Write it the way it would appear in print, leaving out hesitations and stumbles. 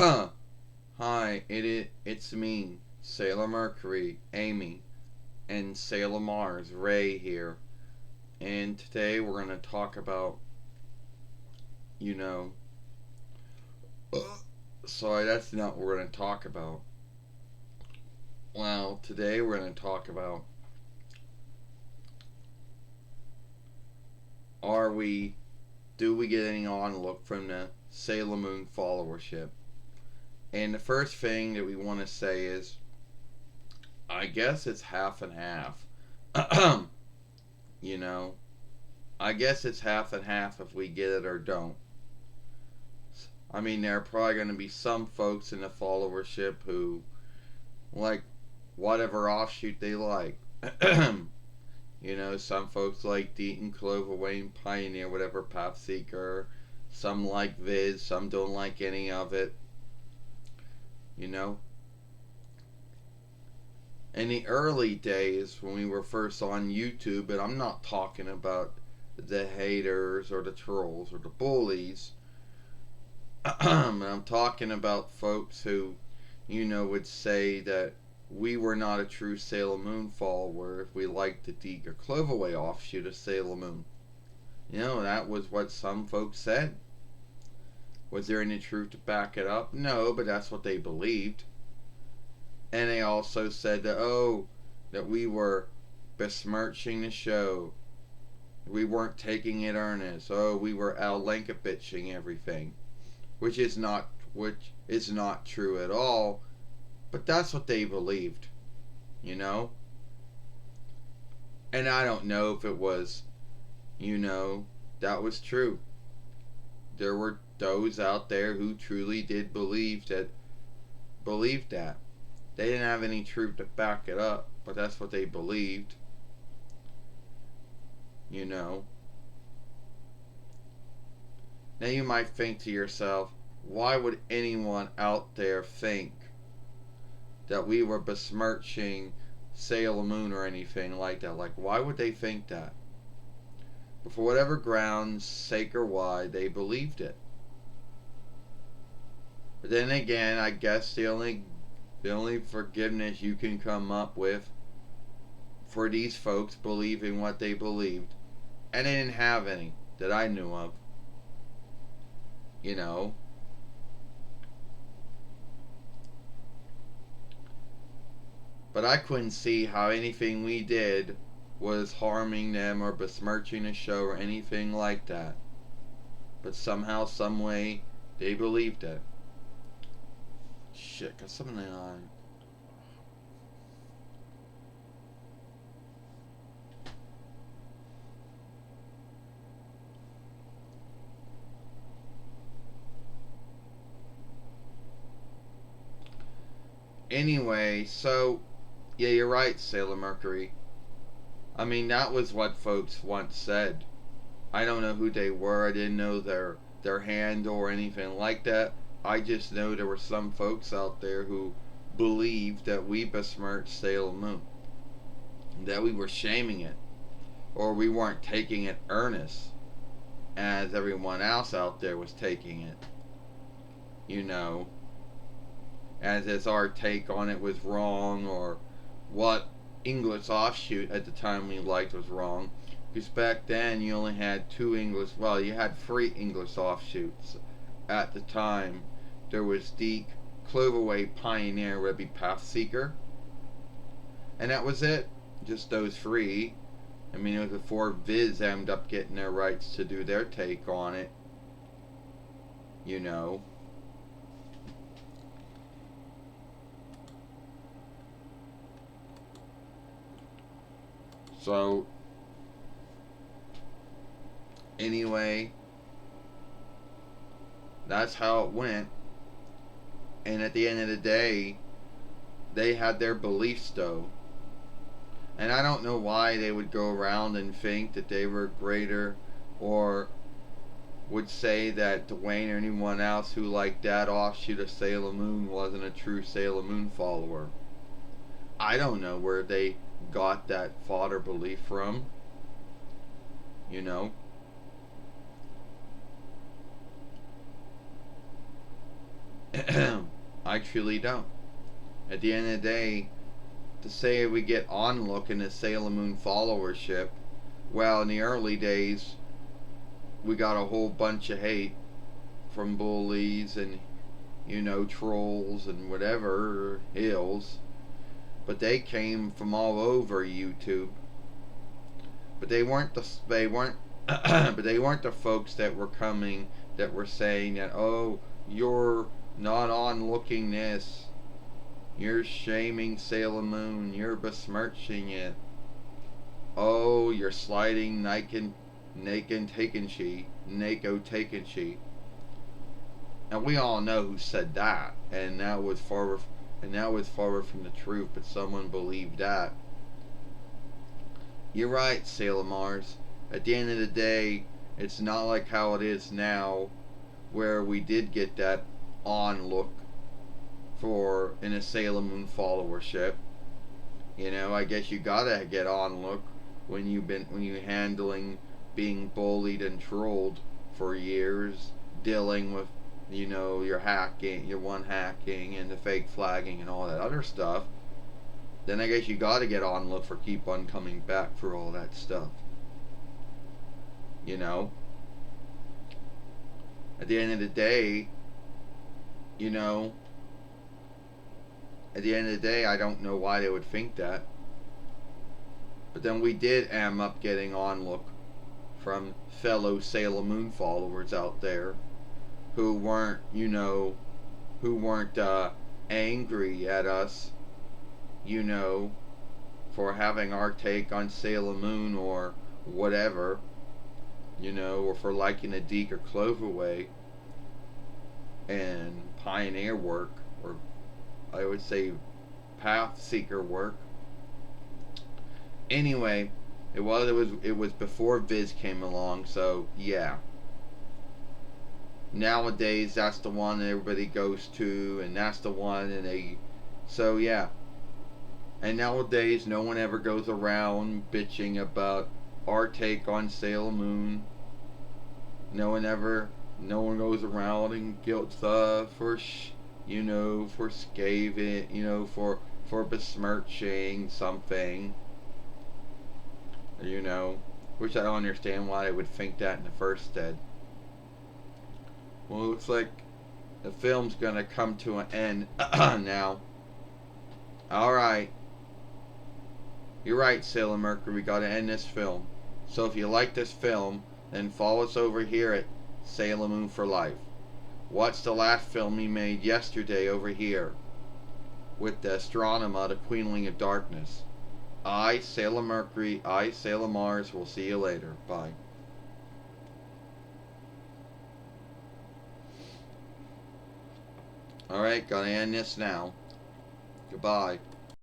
Hi, it's me, Sailor Mercury, Amy, and Sailor Mars, Ray here. And today we're going to talk about, you know, sorry, that's not what we're going to talk about. Well, today we're going to talk about are we, do we get any onlook from the Sailor Moon followership? And the first thing that we want to say is, I guess it's half and half. you know, I guess it's half and half if we get it or don't. I mean, there are probably going to be some folks in the followership who like whatever offshoot they like. Some folks like GEETTING, Clover, Wayne, Pioneer, whatever, Pathseeker. Some like Viz, some don't like any of it. You know? In the early days when we were first on YouTube, and I'm not talking about the haters or the trolls or the bullies, I'm talking about folks who, would say that we were not a true Sailor Moon follower if we liked the Deke or Cloverway offshoot of Sailor Moon. That was what some folks said. Was there any truth to back it up? No, but that's what they believed. And they also said that we were besmirching the show. We weren't taking it earnest. We were Al Linka-bitching everything. Which is not true at all. But that's what they believed. And I don't know if it was, that was true. There were those out there who truly did believe that. They didn't have any truth to back it up, but that's what they believed. Now you might think to yourself, why would anyone out there think that we were besmirching Sailor Moon or anything like that? Like, why would they think that? But for whatever grounds, sake or why, they believed it. But then again, I guess the only forgiveness you can come up with for these folks believing what they believed, and they didn't have any that I knew of. But I couldn't see how anything we did was harming them or besmirching the show or anything like that. But somehow, some way, they believed it. Shit, got something on. Anyway, so yeah, you're right, Sailor Mercury. I mean, that was what folks once said. I don't know who they were. I didn't know their handle or anything like that. I just know there were some folks out there who believed that we besmirched Sailor Moon, that we were shaming it, or we weren't taking it earnest as everyone else out there was taking it. As our take on it was wrong, or what English offshoot at the time we liked was wrong. Because back then you only had you had 3 English offshoots at the time. There was Deke, Cloverway, Pioneer, would be Pathseeker. And that was it. Just those 3. I mean, it was before Viz ended up getting their rights to do their take on it. So, anyway, that's how it went. And at the end of the day, they had their beliefs though. And I don't know why they would go around and think that they were greater, or would say that Dwayne or anyone else who liked that offshoot of Sailor Moon wasn't a true Sailor Moon follower. I don't know where they got that thought or belief from. you know. I truly don't. At the end of the day, to say we get Onlook in the Sailor Moon followership, well, in the early days, we got a whole bunch of hate from bullies and, trolls and whatever hills. But they came from all over YouTube. But but they weren't the folks that were coming that were saying that, oh, you're not on looking this, you're shaming Sailor Moon, you're besmirching it, oh, you're sliding Nako Takenshi. And we all know who said that, and that was far from the truth, but someone believed that. You're right, Sailor Mars. At the end of the day, it's not like how it is now, where we did get that Onlook for in a Sailor Moon followership. I guess you gotta get Onlook when you handling being bullied and trolled for years, dealing with your hacking, your one hacking and the fake flagging and all that other stuff. Then I guess you gotta get Onlook for keep on coming back for all that stuff. At the end of the day, I don't know why they would think that. But then we did am up getting Onlook from fellow Sailor Moon followers out there who weren't, angry at us, for having our take on Sailor Moon or whatever, or for liking the Deke or Cloverway and Pioneer work, or I would say Path Seeker work. Anyway, it was before Viz came along, so yeah. Nowadays, that's the one that everybody goes to, and that's the one, so yeah. And nowadays, no one ever goes around bitching about our take on Sailor Moon. No one goes around and guilt for scathing, for besmirching something. Which I don't understand why they would think that in the first stead. Well, it looks like the film's gonna come to an end now. Alright. You're right, Sailor Mercury, we gotta end this film. So if you like this film, then follow us over here at Sailor Moon for Life. Watch the last film we made yesterday over here with the Astronema, the Queenling of Darkness. I, Sailor Mercury, I, Sailor Mars, will see you later. Bye. Alright, gotta end this now. Goodbye.